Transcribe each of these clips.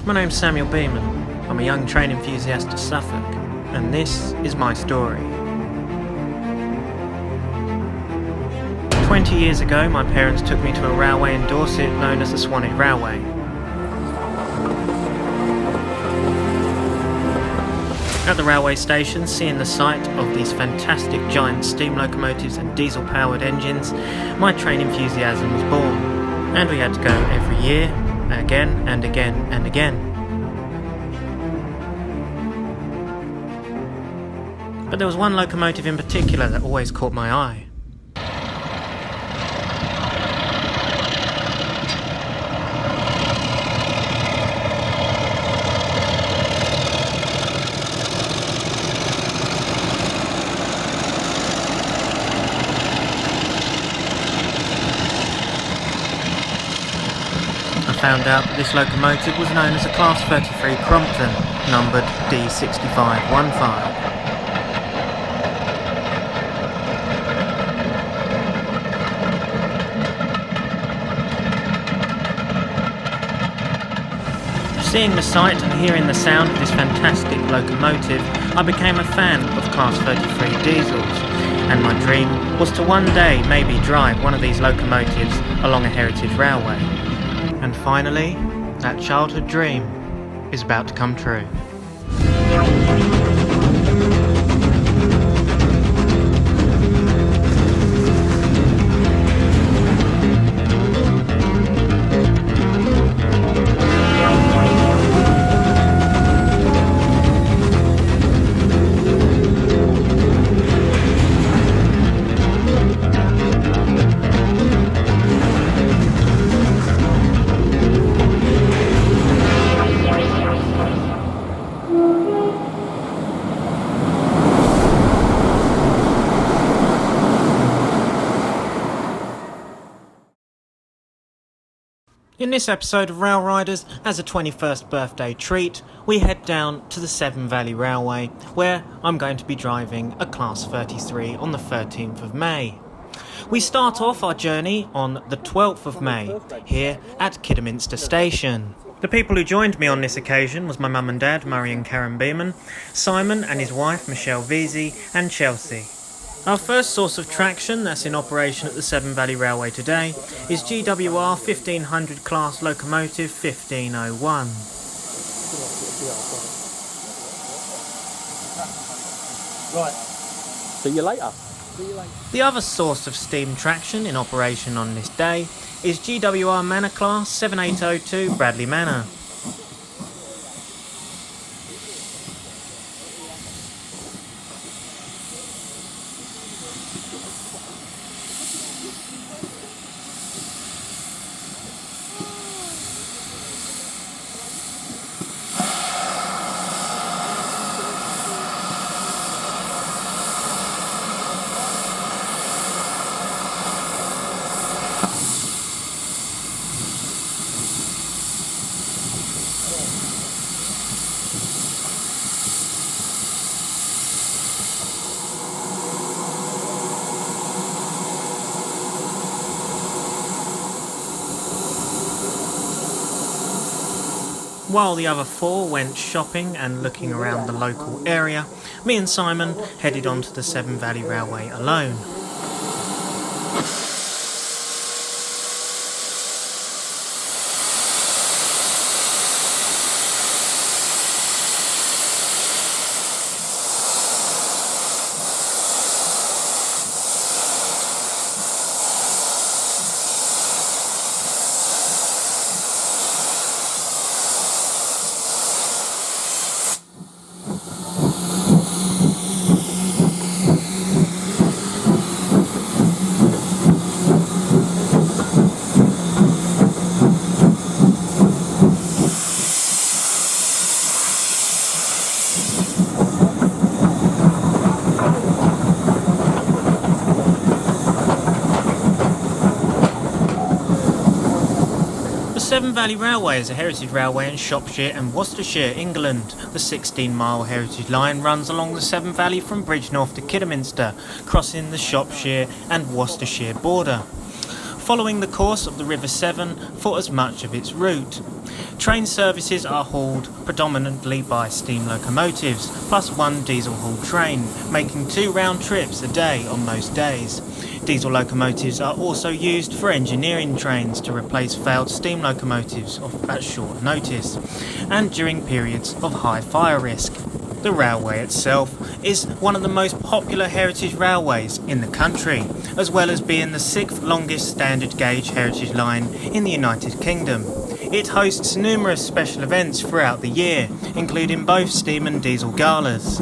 My name's Samuel Beamon. I'm a young train enthusiast of Suffolk, and this is my story. 20 years ago, my parents took me to a railway in Dorset known as the Swanage Railway. At the railway station, seeing the sight of these fantastic giant steam locomotives and diesel-powered engines, my train enthusiasm was born, and we had to go every year, again and again and again. But there was one locomotive in particular that always caught my eye. I found out that this locomotive was known as a Class 33 Crompton, numbered D6515. Seeing the sight and hearing the sound of this fantastic locomotive, I became a fan of Class 33 diesels, and my dream was to one day maybe drive one of these locomotives along a heritage railway. And finally, that childhood dream is about to come true. In this episode of Railriders, as a 21st birthday treat, we head down to the Severn Valley Railway, where I'm going to be driving a Class 33 on the 13th of May. We start off our journey on the 12th of May, here at Kidderminster Station. The people who joined me on this occasion was my mum and dad, Murray and Karen Beamon, Simon and his wife, Michelle Veazey, and Chelsea. Our first source of traction that's in operation at the Severn Valley Railway today is GWR 1500 class locomotive 1501. Right, see you later. The other source of steam traction in operation on this day is GWR Manor class 7802 Bradley Manor. While the other four went shopping and looking around the local area, me and Simon headed on to the Severn Valley Railway alone. The Severn Valley Railway is a heritage railway in Shropshire and Worcestershire, England. The 16-mile heritage line runs along the Severn Valley from Bridgnorth to Kidderminster, crossing the Shropshire and Worcestershire border. following the course of the River Severn for as much of its route. Train services are hauled predominantly by steam locomotives, plus one diesel-hauled train, making 2 round trips a day on most days. Diesel locomotives are also used for engineering trains to replace failed steam locomotives at short notice, and during periods of high fire risk. The railway itself is one of the most popular heritage railways in the country, as well as being the 6th longest standard gauge heritage line in the United Kingdom. It hosts numerous special events throughout the year, including both steam and diesel galas.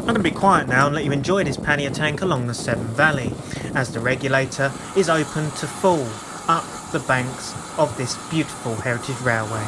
I'm going to be quiet now and let you enjoy this pannier tank along the Severn Valley, as the regulator is open to full up the banks of this beautiful heritage railway.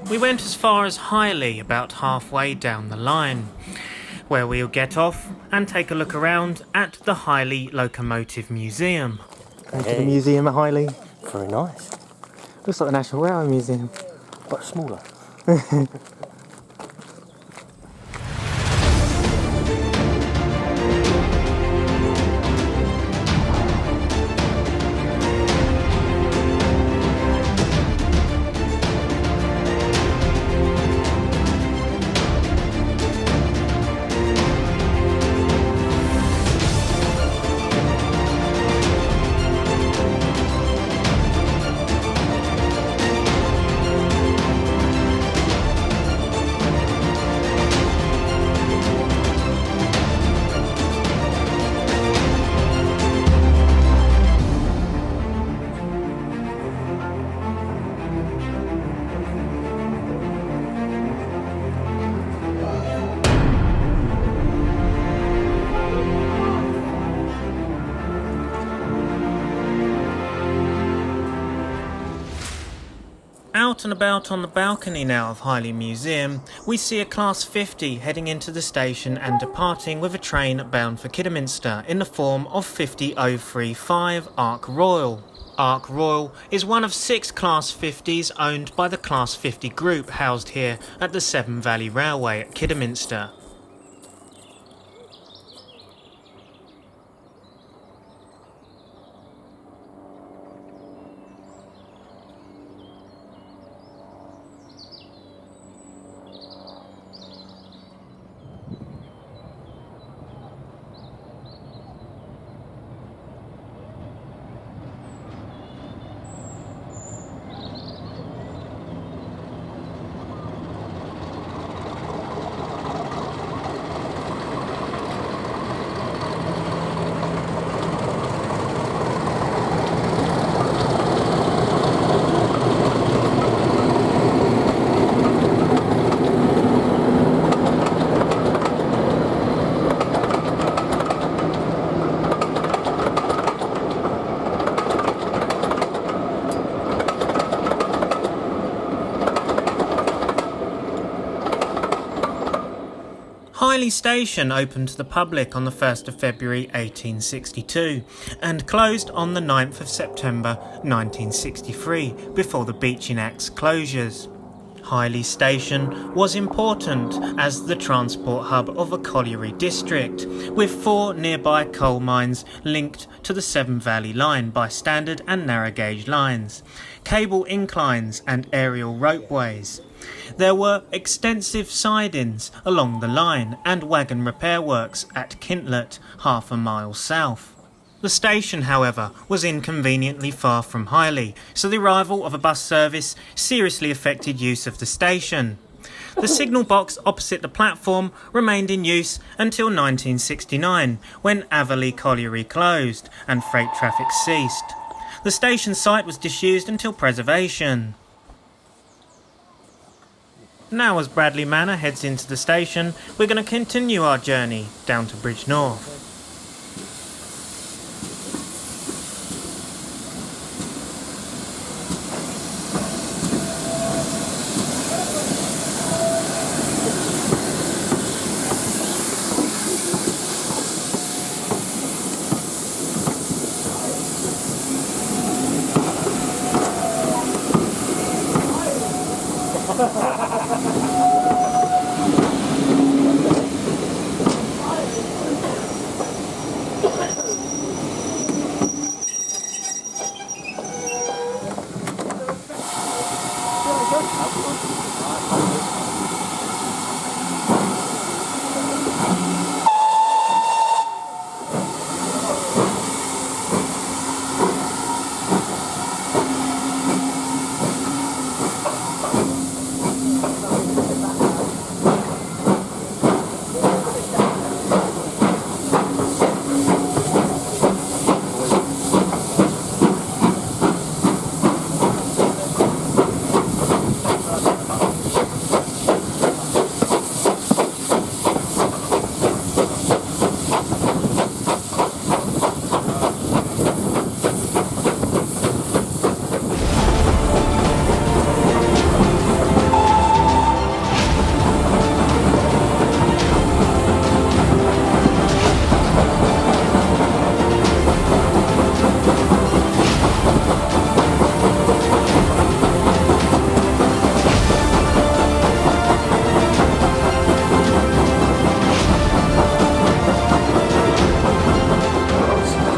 We went as far as Highley, about halfway down the line, where we'll get off and take a look around at the Highley Locomotive Museum. Going to the museum at Highley. Very nice, Looks like the National Railway Museum. but smaller. Out and about on the balcony now of Highley Museum, we see a Class 50 heading into the station and departing with a train bound for Kidderminster in the form of 50035 Ark Royal. Ark Royal is one of 6 Class 50s owned by the Class 50 group housed here at the Severn Valley Railway at Kidderminster. Highley Station opened to the public on the 1st of February 1862 and closed on the 9th of September 1963 before the Beeching Act's closures. Highley Station was important as the transport hub of a colliery district, with 4 nearby coal mines linked to the Severn Valley line by standard and narrow gauge lines, cable inclines and aerial ropeways. There were extensive sidings along the line and wagon repair works at Kintlet, half a mile south. The station, however, was inconveniently far from Highley, so the arrival of a bus service seriously affected use of the station. The signal box opposite the platform remained in use until 1969, when Averley Colliery closed and freight traffic ceased. The station site was disused until preservation. Now as Bradley Manor heads into the station, we're going to continue our journey down to Bridge North.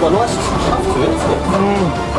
got a nice chuff to it, isn't it?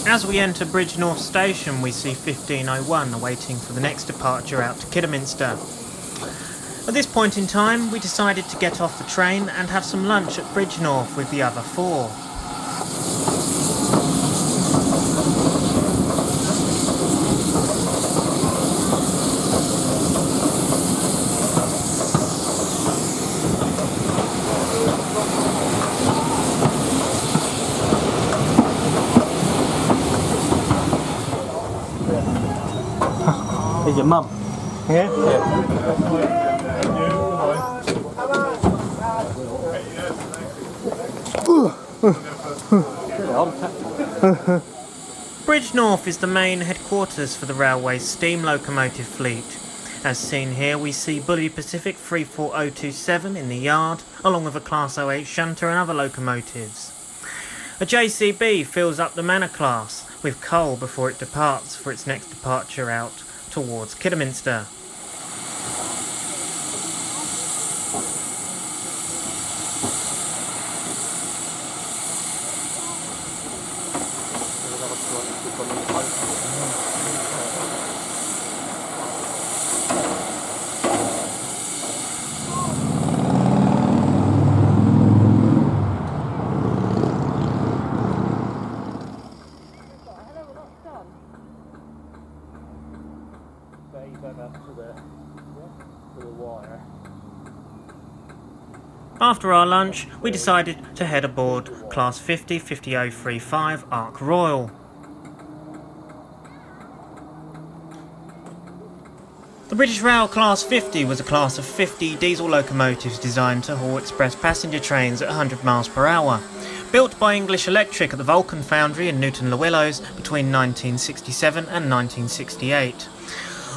As we enter Bridgnorth Station, we see 1501 awaiting for the next departure out to Kidderminster. At this point in time, we decided to get off the train and have some lunch at Bridgnorth with the other four. Is your mum? Yeah? Bridgnorth is the main headquarters for the railway's steam locomotive fleet. As seen here, we see Bully Pacific 34027 in the yard, along with a Class 08 shunter and other locomotives. A JCB fills up the Manor class with coal before it departs for its next departure out towards Kidderminster. After our lunch, we decided to head aboard Class 50035 Ark Royal. The British Rail Class 50 was a class of 50 diesel locomotives designed to haul express passenger trains at 100 miles per hour. Built by English Electric at the Vulcan Foundry in Newton-le-Willows between 1967 and 1968.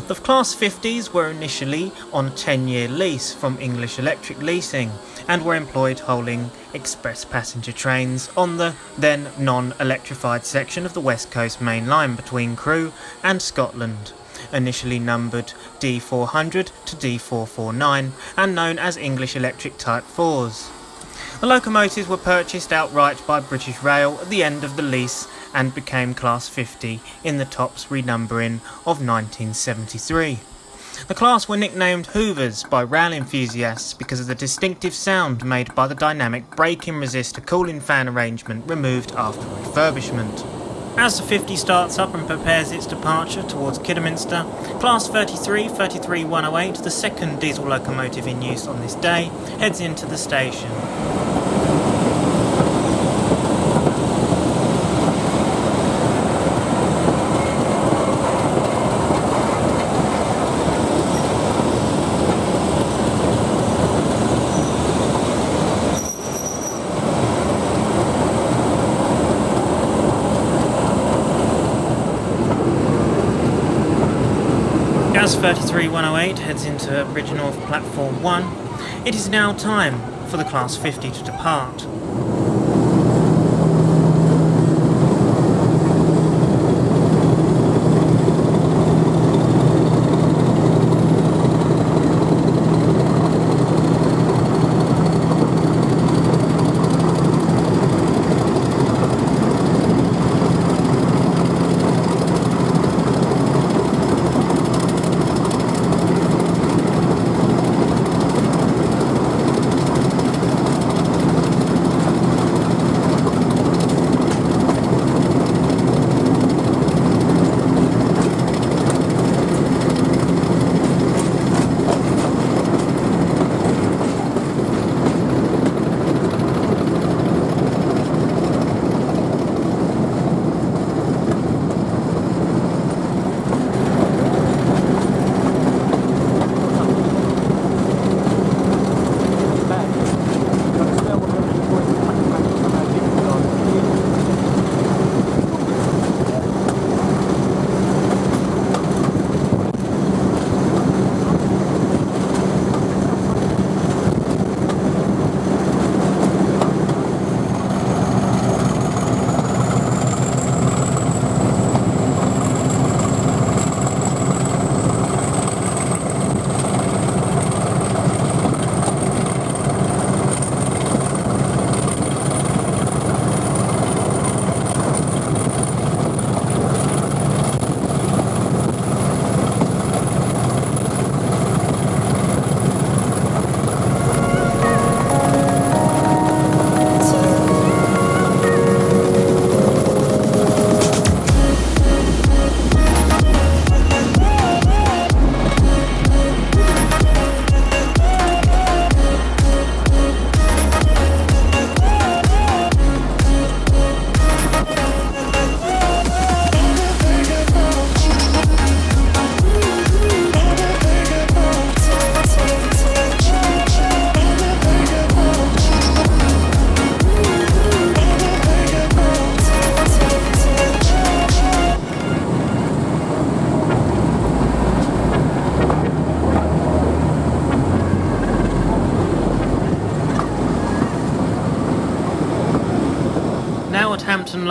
The Class 50s were initially on a 10-year lease from English Electric Leasing and were employed hauling express passenger trains on the then non-electrified section of the West Coast Main Line between Crewe and Scotland, initially numbered D400 to D449 and known as English Electric Type 4s. The locomotives were purchased outright by British Rail at the end of the lease and became Class 50 in the TOPS renumbering of 1973. The class were nicknamed Hoovers by rail enthusiasts because of the distinctive sound made by the dynamic braking resistor cooling fan arrangement removed after refurbishment. As the 50 starts up and prepares its departure towards Kidderminster, Class 33108, the second diesel locomotive in use on this day, heads into the station. As 33108 heads into Bridgnorth Platform 1, it is now time for the Class 50 to depart.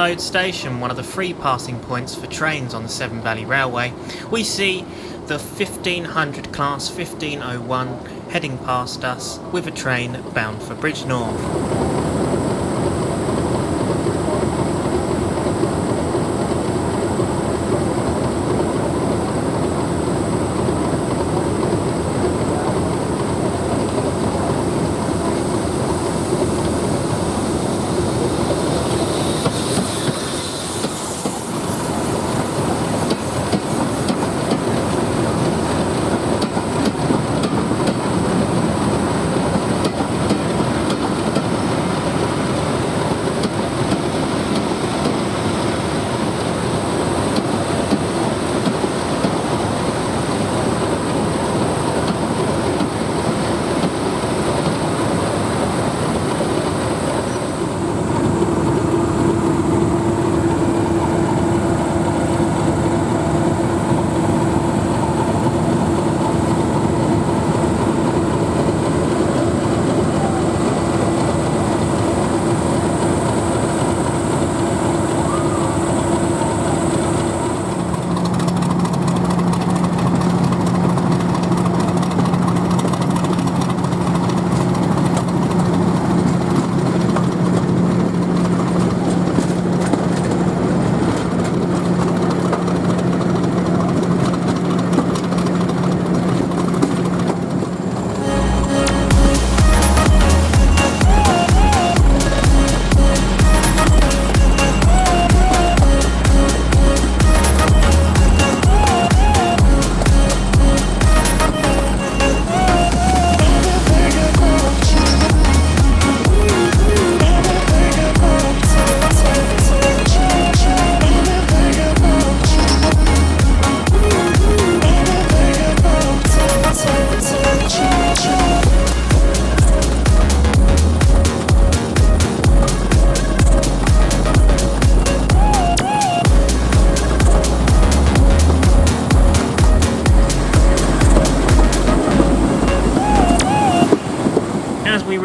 load station, one of the free passing points for trains on the Severn Valley Railway, we see the 1500 class 1501 heading past us with a train bound for Bridgnorth.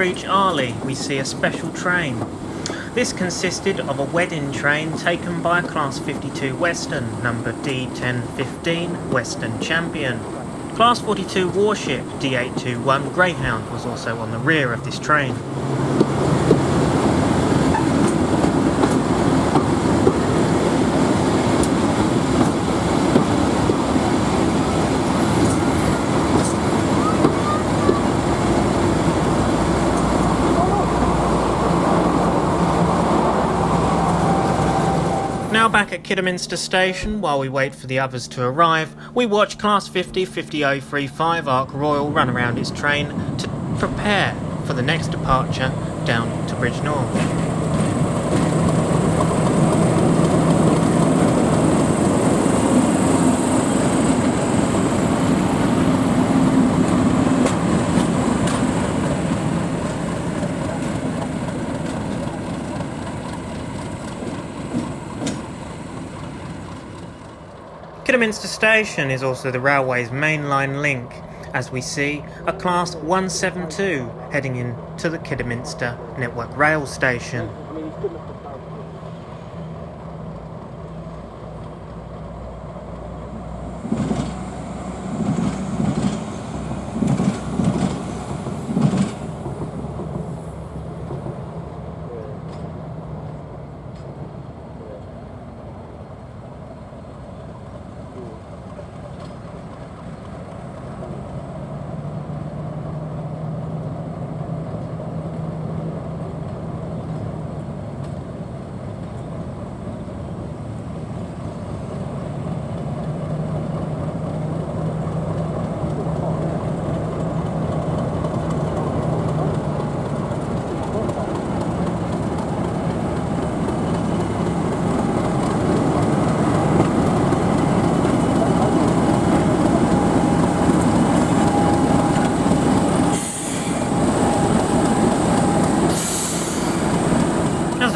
Reach Arley, we see a special train. This consisted of a wedding train taken by a Class 52 Western, number D1015 Western Champion. Class 42 warship D821 Greyhound was also on the rear of this train. Now back at Kidderminster Station, while we wait for the others to arrive, we watch Class 50 50035 Ark Royal run around its train to prepare for the next departure down to Bridgnorth. Kidderminster Station is also the railway's mainline link, as we see a Class 172 heading in to the Kidderminster Network Rail Station.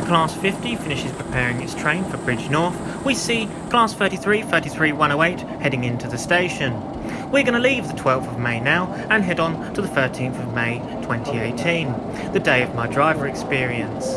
Class 50 finishes preparing its train for Bridgnorth, we see Class 33 33108 heading into the station. We're going to leave the 12th of May now and head on to the 13th of May 2018, the day of my driver experience.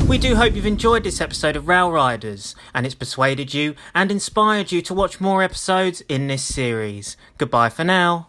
We do hope you've enjoyed this episode of Railriders, and it's persuaded you and inspired you to watch more episodes in this series. Goodbye for now.